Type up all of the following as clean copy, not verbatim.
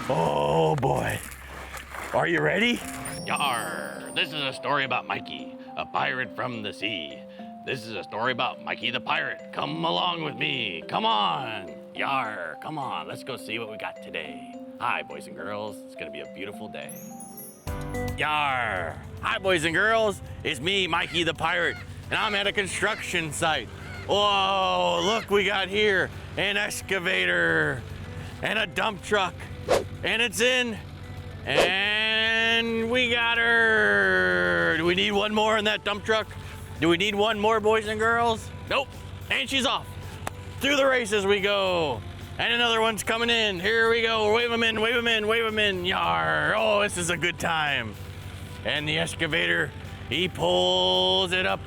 Oh boy. Are you ready? Yar! This is a story about Mikey, a pirate from the sea. This is a story about Mikey the Pirate. Come along with me. Come on. Yar! Come on. Let's go see what we got today. Hi, boys and girls. It's gonna be a beautiful day. Yar! Hi, boys and girls. It's me, Mikey the Pirate, and I'm at a construction site. Whoa! Look, we got here an excavator and a dump truck, and it's in. And we got her. Do we need one more in that dump truck? Do we need one more, boys and girls? Nope. And she's off. Through the races we go. And another one's coming in. Here we go. Wave them in, wave them in, wave them in. Yar. Oh, this is a good time. And the excavator, he pulls it up.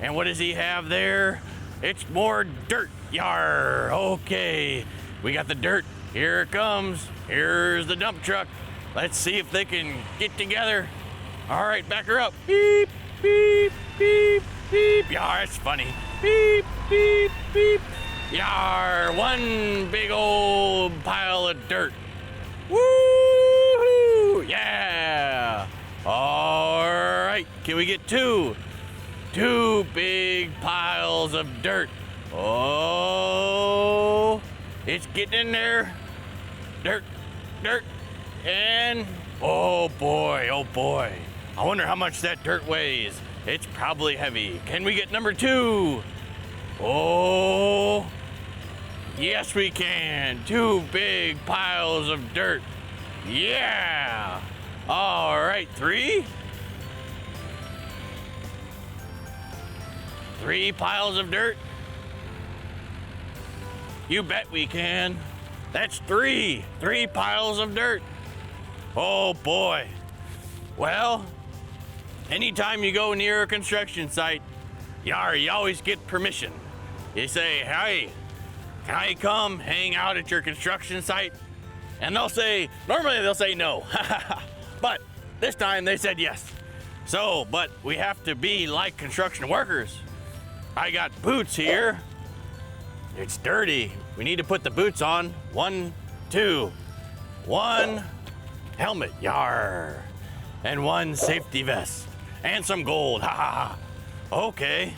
And what does he have there? It's more dirt. Yar. Okay. We got the dirt. Here it comes. Here's the dump truck. Let's see if they can get together. All right, back her up. Beep, beep, beep, beep. Yar, that's funny. Beep, beep, beep. Yar, one big old pile of dirt. Woo-hoo, yeah. All right, can we get two? Two big piles of dirt. Oh, it's getting in there. Dirt, dirt. And, oh boy, I wonder how much that dirt weighs. It's probably heavy. Can we get number two? Oh, yes we can. Two big piles of dirt. Yeah. All right, three? Three piles of dirt? You bet we can. That's three piles of dirt. Oh boy. Well, anytime you go near a construction site, you always get permission. You say, hey, can I come hang out at your construction site? And normally they'll say no. But this time they said yes. So, but we have to be like construction workers. I got boots here. It's dirty. We need to put the boots on. 1, 2, 1 helmet, yar, and 1 safety vest, and some gold, ha ha ha. Okay,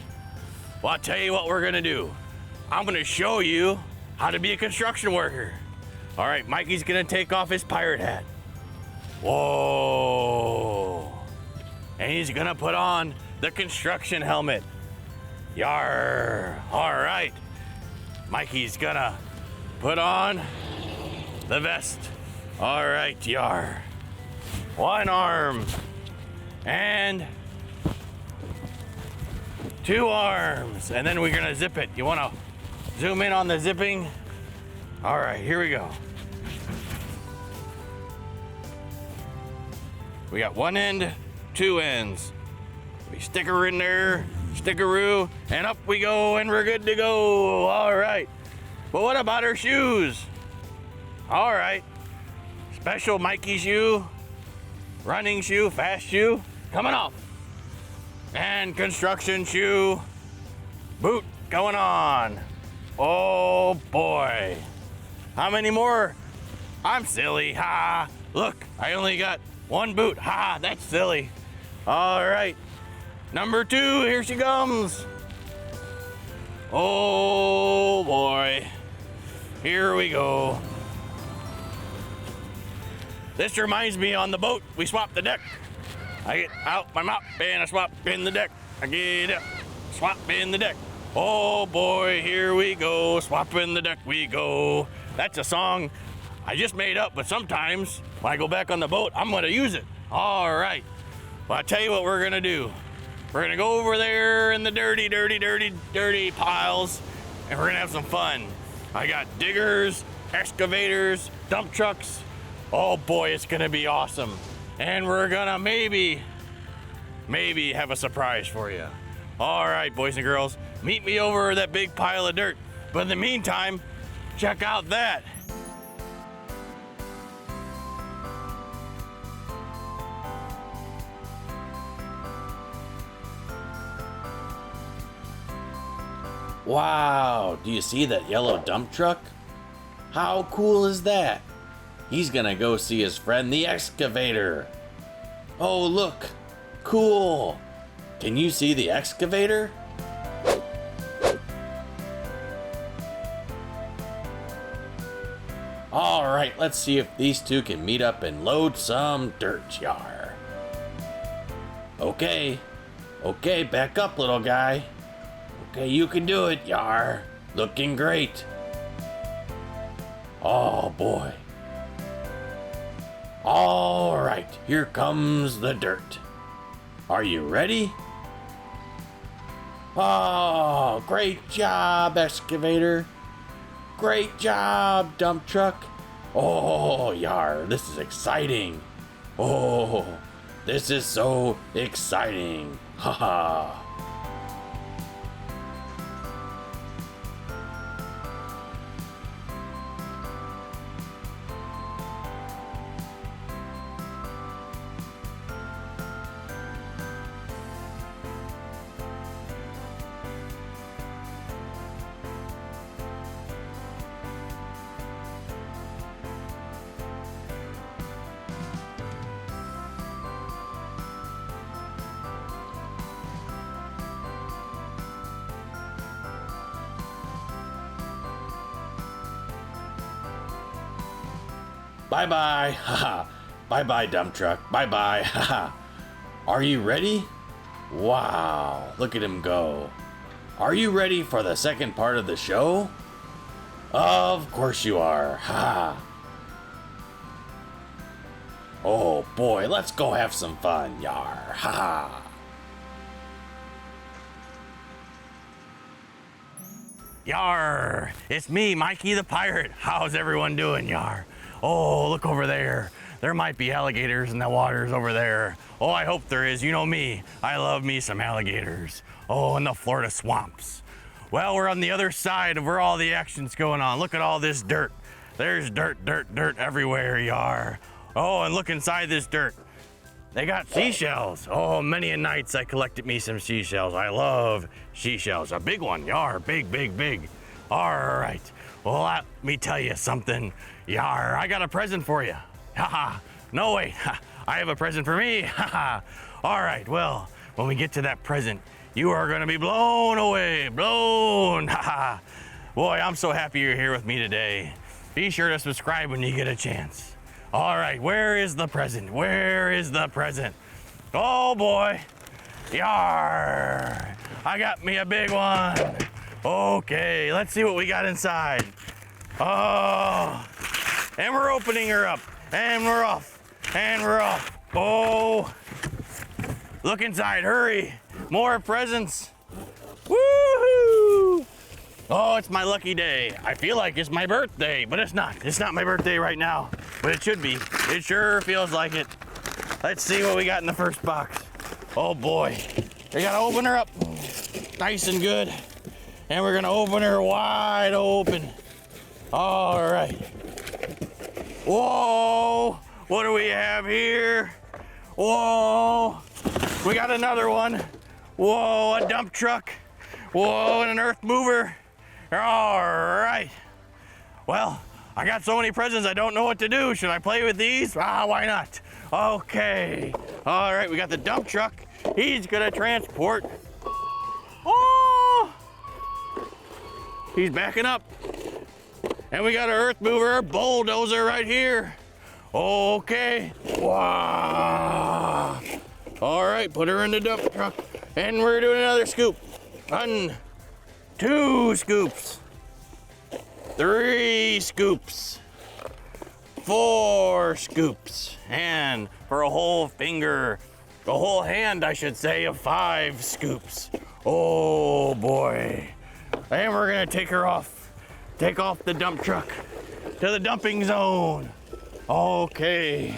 well, I'll tell you what we're gonna do. I'm gonna show you how to be a construction worker. All right, Mikey's gonna take off his pirate hat. Whoa, and he's gonna put on the construction helmet. Yar, all right. Mikey's gonna put on the vest. All right, yar. 1 arm and 2 arms, and then we're gonna zip it. You wanna zoom in on the zipping? All right, here we go. We got 1 end, 2 ends. We stick her in there, stickaroo, and up we go, and we're good to go. All right. But what about her shoes? All right. Special Mikey shoe, running shoe, fast shoe, coming off. And construction shoe, boot going on. Oh boy. How many more? I'm silly, ha. Look, I only got 1 boot, ha, that's silly. All right, number 2, here she comes. Oh boy, here we go. This reminds me on the boat, we swap the deck. I get out my mop and I swap in the deck. I get up, swap in the deck. Oh boy, here we go, swap in the deck we go. That's a song I just made up, but sometimes when I go back on the boat, I'm gonna use it. All right, well, I'll tell you what we're gonna do. We're gonna go over there in the dirty piles, and we're gonna have some fun. I got diggers, excavators, dump trucks. Oh boy, it's gonna be awesome. And we're gonna maybe have a surprise for you. All right, boys and girls, meet me over that big pile of dirt. But in the meantime, check out that. Wow, do you see that yellow dump truck? How cool is that? He's gonna go see his friend the excavator. Oh, look. Cool. Can you see the excavator? All right, let's see if these two can meet up and load some dirt, Yar. Okay, back up, little guy. Okay, you can do it, Yar. Looking great. Oh, boy. All right, here comes the dirt. Are you ready? Oh, great job, excavator. Great job, dump truck. Oh, Yar, this is exciting. Oh, this is so exciting. Haha. Bye-bye, haha. Bye-bye, dump truck. Bye-bye, haha. Are you ready? Wow, look at him go. Are you ready for the second part of the show? Of course you are, haha. Oh boy, let's go have some fun, Yar, haha. Yar, it's me, Mikey the Pirate. How's everyone doing, Yar? Oh, look over there. There might be alligators in the waters over there. Oh, I hope there is. You know me. I love me some alligators. Oh, in the Florida swamps. Well, we're on the other side of where all the action's going on. Look at all this dirt. There's dirt everywhere, Yar. Oh, and look inside this dirt. They got seashells. Oh, many a nights I collected me some seashells. I love seashells. A big one, Yar. Big. All right. Well, let me tell you something. Yar, I got a present for you. Haha. No, wait. I have a present for me. Haha. All right. Well, when we get to that present, you are going to be blown away. Blown. Haha. Boy, I'm so happy you're here with me today. Be sure to subscribe when you get a chance. All right. Where is the present? Where is the present? Oh, boy. Yar. I got me a big one. Okay. Let's see what we got inside. Oh. And we're opening her up. And we're off. And we're off. Oh. Look inside. Hurry. More presents. Woohoo. Oh, it's my lucky day. I feel like it's my birthday, but it's not. It's not my birthday right now, but it should be. It sure feels like it. Let's see what we got in the first box. Oh boy. We gotta open her up nice and good. And we're gonna open her wide open. All right. Whoa, what do we have here? Whoa, we got another one. Whoa, a dump truck. Whoa, and an earth mover. All right. Well, I got so many presents I don't know what to do. Should I play with these? Why not? Okay. All right, we got the dump truck. He's gonna transport. Oh, he's backing up. And we got our earth mover, our bulldozer right here. Okay. Wow. All right, put her in the dump truck. And we're doing another scoop. 1, 2 scoops. 3 scoops. 4 scoops. And for a whole finger, a whole hand, I should say, of 5 scoops. Oh boy. And we're gonna take her off. Take off the dump truck to the dumping zone. Okay.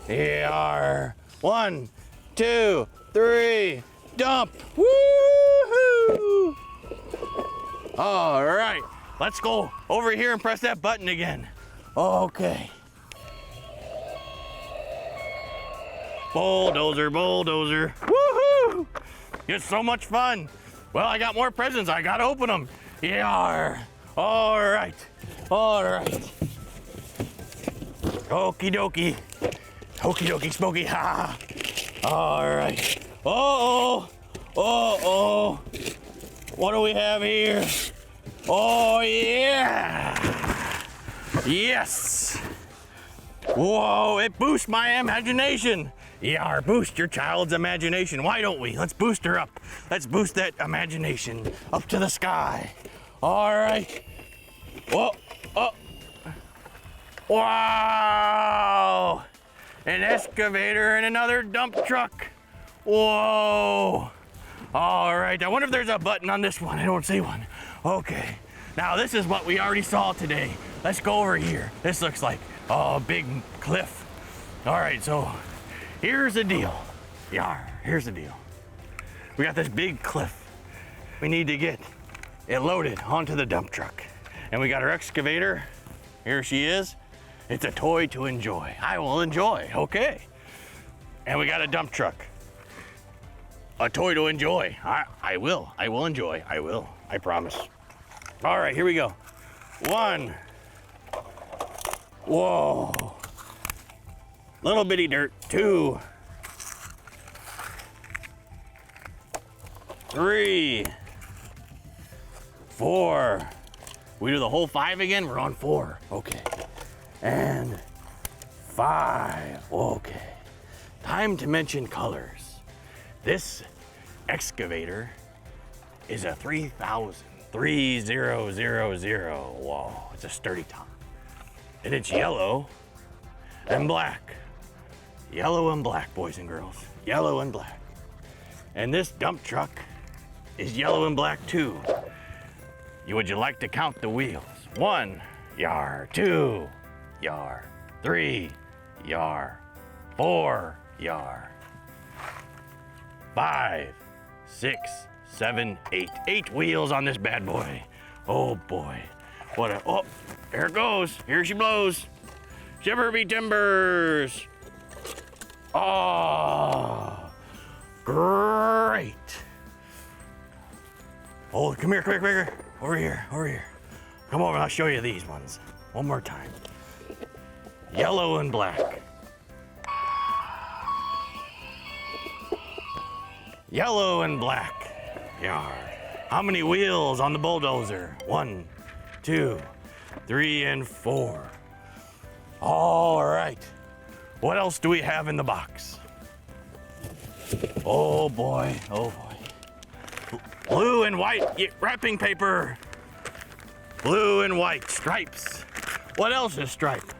Here. 1, 2, 3, dump. Woohoo! All right. Let's go over here and press that button again. Okay. Bulldozer. Woohoo! It's so much fun. Well, I got more presents. I gotta open them. Yeah. All right. Okie dokie. Okie dokie smoky. Ha. All right. Uh-oh. Uh-oh. What do we have here? Oh, yeah. Yes. Whoa, it boosts my imagination. Yeah, boost your child's imagination. Why don't we? Let's boost her up. Let's boost that imagination up to the sky. All right. Whoa. Oh. Wow. An excavator and another dump truck. Whoa. All right. I wonder if there's a button on this one. I don't see one. Okay. Now, this is what we already saw today. Let's go over here. This looks like a big cliff. All right, so here's the deal. Here's the deal. We got this big cliff. We need to get it loaded onto the dump truck. And we got our excavator. Here she is. It's a toy to enjoy. I will enjoy, okay. And we got a dump truck. A toy to enjoy. I will enjoy. I promise. All right, here we go. 1. Whoa. Little bitty dirt. 2. 3. 4. We do the whole 5 again? We're on 4. Okay. And 5. Okay. Time to mention colors. This excavator is a 3000. Whoa, it's a sturdy top. And it's yellow and black. Yellow and black, boys and girls. Yellow and black. And this dump truck is yellow and black too. Would you like to count the wheels? 1, yar. 2, yar. 3, yar. 4, yar. 5, 6, 7, 8. 8 wheels on this bad boy. Oh boy. Oh, there it goes. Here she blows. Shiver me timbers. Oh, great. Oh, come here. Over here. Come over, I'll show you these ones. One more time. Yellow and black. Yellow and black. Yar. How many wheels on the bulldozer? 1, 2, 3, and 4. All right. What else do we have in the box? Oh boy. Blue and white wrapping paper. Blue and white stripes. What else is striped?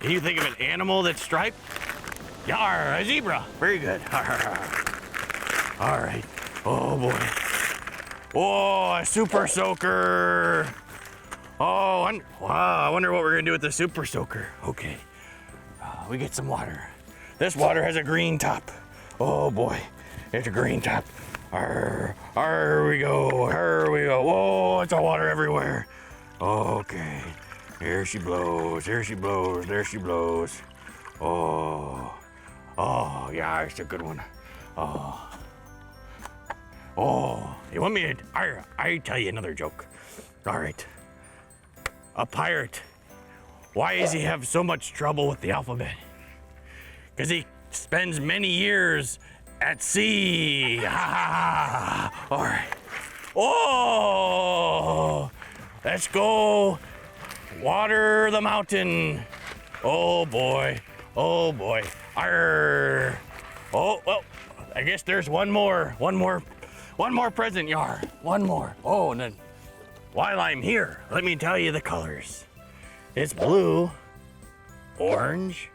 Can you think of an animal that's striped? Yar, a zebra. Very good. All right. Oh boy. Oh, a super soaker. Oh, wow. I wonder what we're gonna do with the super soaker. Okay. We get some water. This water has a green top. Oh boy. It's a green top. Here we go. Whoa, it's all water everywhere. Okay. Here she blows. There she blows. Oh, yeah, it's a good one. Oh, you want me to? I tell you another joke. All right. A pirate. Why does he have so much trouble with the alphabet? Because he spends many years at sea. All right. Oh, let's go water the mountain. Oh boy. Arr. Oh, well, I guess there's one more present, Yar. One more. Oh, and then while I'm here, let me tell you the colors. It's blue, orange,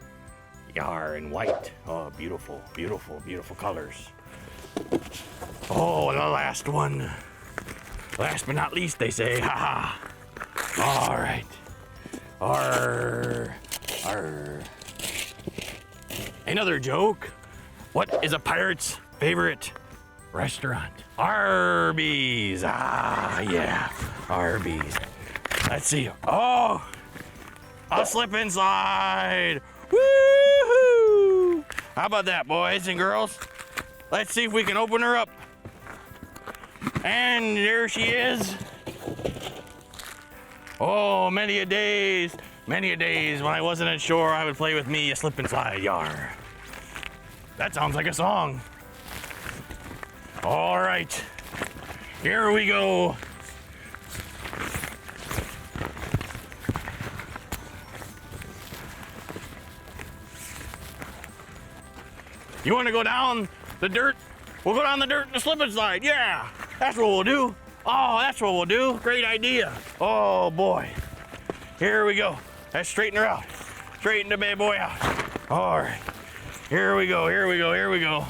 yar, and white. Oh, beautiful colors. Oh, and the last one. Last but not least, they say, ha. All right. Arr. Another joke. What is a pirate's favorite restaurant? Arby's. Yeah, Arby's. Let's see. Oh, a slip and slide. Woo-hoo! How about that, boys and girls? Let's see if we can open her up. And there she is. Oh, many a days Many a days when I wasn't at shore, I would play with me a slip and slide, yar. That sounds like a song. All right, here we go. You want to go down the dirt? We'll go down the dirt and the slip and slide. Yeah, that's what we'll do. Oh, that's what we'll do. Great idea. Oh boy. Here we go. Let's straighten her out. Straighten the bad boy out. All right. Here we go. Here we go. Here we go.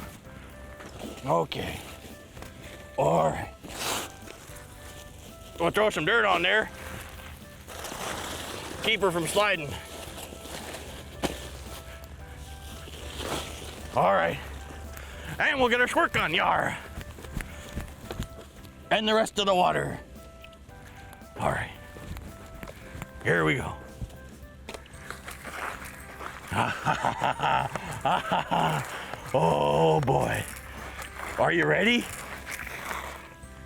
Okay. All right. We'll throw some dirt on there. Keep her from sliding. All right. And we'll get our squirt gun, yar. And the rest of the water. All right. Here we go. Oh boy. Are you ready?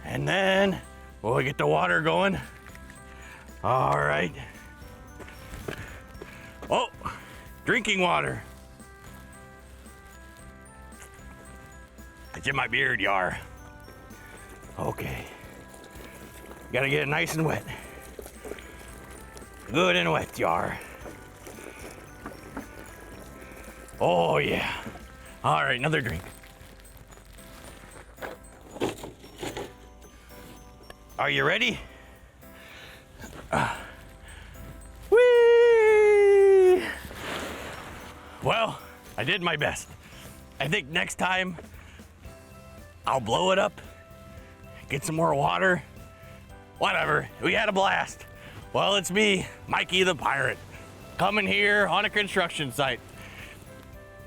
And then we'll get the water going. All right. Oh, drinking water. It's in my beard, yar. Okay. Gotta get it nice and wet. Good and wet, yar. Oh, yeah. All right, another drink. Are you ready? Whee! Well, I did my best. I think next time I'll blow it up, get some more water. Whatever, we had a blast. Well, it's me, Mikey the Pirate, coming here on a construction site.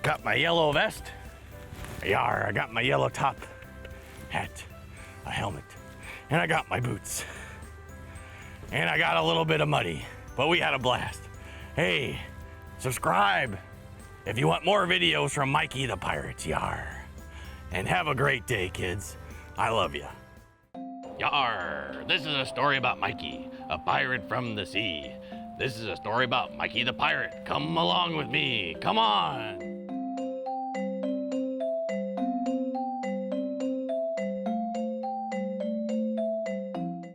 Got my yellow vest. Yar, I got my yellow top hat, a helmet, and I got my boots. And I got a little bit of muddy, but we had a blast. Hey, subscribe if you want more videos from Mikey the Pirate, yar. And have a great day, kids. I love you. Yar, this is a story about Mikey, a pirate from the sea. This is a story about Mikey the Pirate. Come along with me, come on.